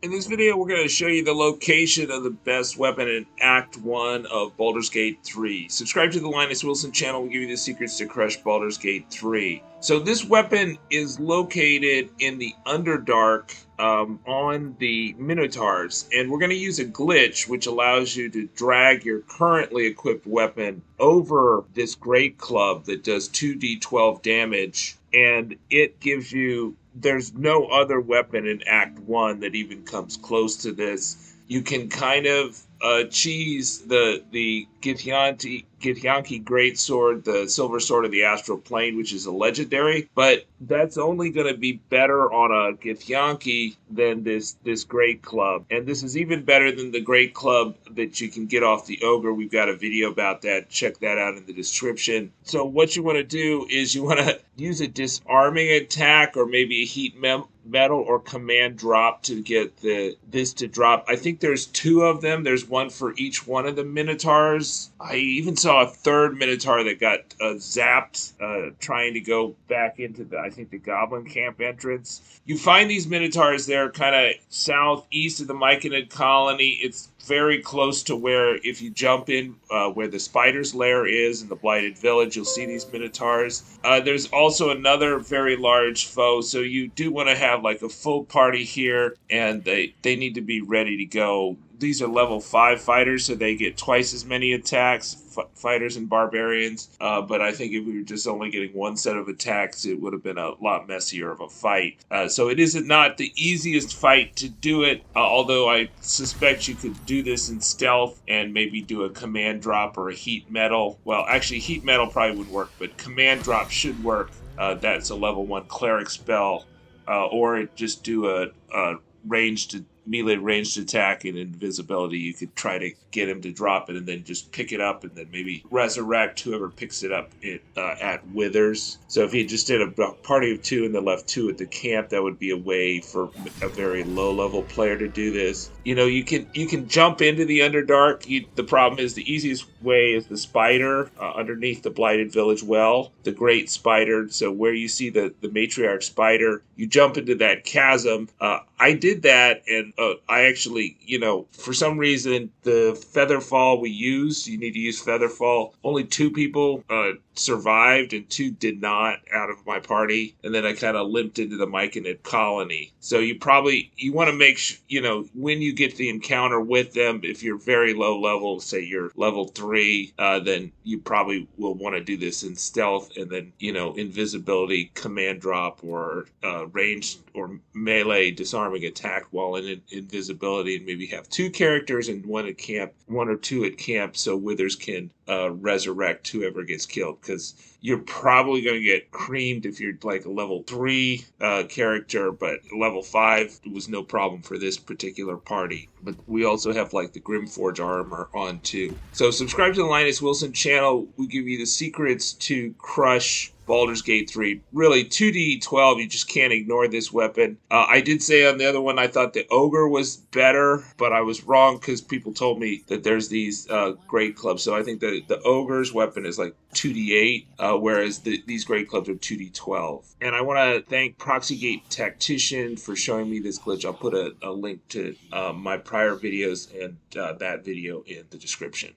In this video, we're going to show you the location of the best weapon in Act 1 of Baldur's Gate 3. Subscribe to the Linus Wilson channel. We'll give you the secrets to crush Baldur's Gate 3. So this weapon is located in the Underdark on the Minotaurs. And we're going to use a glitch which allows you to drag your currently equipped weapon over this Greatclub that does 2d12 damage. And it gives you... There's no other weapon in Act 1 that even comes close to this. You can kind of cheese the Githyanki Greatsword, the Silver Sword of the Astral Plane, which is a legendary, but that's only going to be better on a Githyanki than this Greatclub. And this is even better than the Greatclub that you can get off the Ogre. We've got a video about that. Check that out in the description. So what you want to do is you want to use a Disarming Attack or maybe a Heat Metal or Command Drop to get this to drop. I think there's two of them. There's one for each one of the Minotaurs. I even saw a third Minotaur that got zapped trying to go back into the Goblin Camp entrance. You find these Minotaurs, they're kind of southeast of the Myconid Colony. It's very close to where, if you jump in where the Spider's Lair is in the Blighted Village, you'll see these Minotaurs. There's also another very large foe, so you do want to have like a full party here, and they need to be ready to go. These are level 5 fighters, so they get twice as many attacks, fighters and barbarians. But I think if we were just only getting one set of attacks, it would have been a lot messier of a fight. So it isn't not the easiest fight to do it, although I suspect you could do this in stealth and maybe do a command drop or a heat metal. Well, actually, heat metal probably would work, but command drop should work. That's a level 1 cleric spell, or just do a melee ranged attack and invisibility. You could try to get him to drop it and then just pick it up and then maybe resurrect whoever picks it up at Withers. So if you just did a party of 2 and then left 2 at the camp, that would be a way for a very low level player to do this. You know, you can jump into the Underdark. The problem is the easiest way is the spider underneath the Blighted Village well, the Great Spider. So where you see the matriarch spider, you jump into that chasm. I did that, and I actually, for some reason, the Featherfall we used, you need to use Featherfall. Only 2 people survived and 2 did not out of my party. And then I kind of limped into the Myconid Colony. So you want to make sure, when you get the encounter with them, if you're very low level, say you're level 3, then you probably will want to do this in stealth and then, invisibility, command drop, or ranged or melee disarming attack while in invisibility, and maybe have 2 characters and 1 or 2 at camp, so Withers can resurrect whoever gets killed, because you're probably going to get creamed if you're like a level 3 character, but level 5 was no problem for this particular party. But we also have like the Grimforge armor on too. So subscribe to the Linus Wilson channel. We give you the secrets to crush Baldur's Gate 3. Really, 2d12, you just can't ignore this weapon. I did say on the other one I thought the Ogre was better, but I was wrong because people told me that there's these Greatclubs. So I think that the Ogre's weapon is like 2d8, whereas these Greatclubs are 2d12. And I want to thank Proxygate Tactician for showing me this glitch. I'll put a link to my prior videos and that video in the description.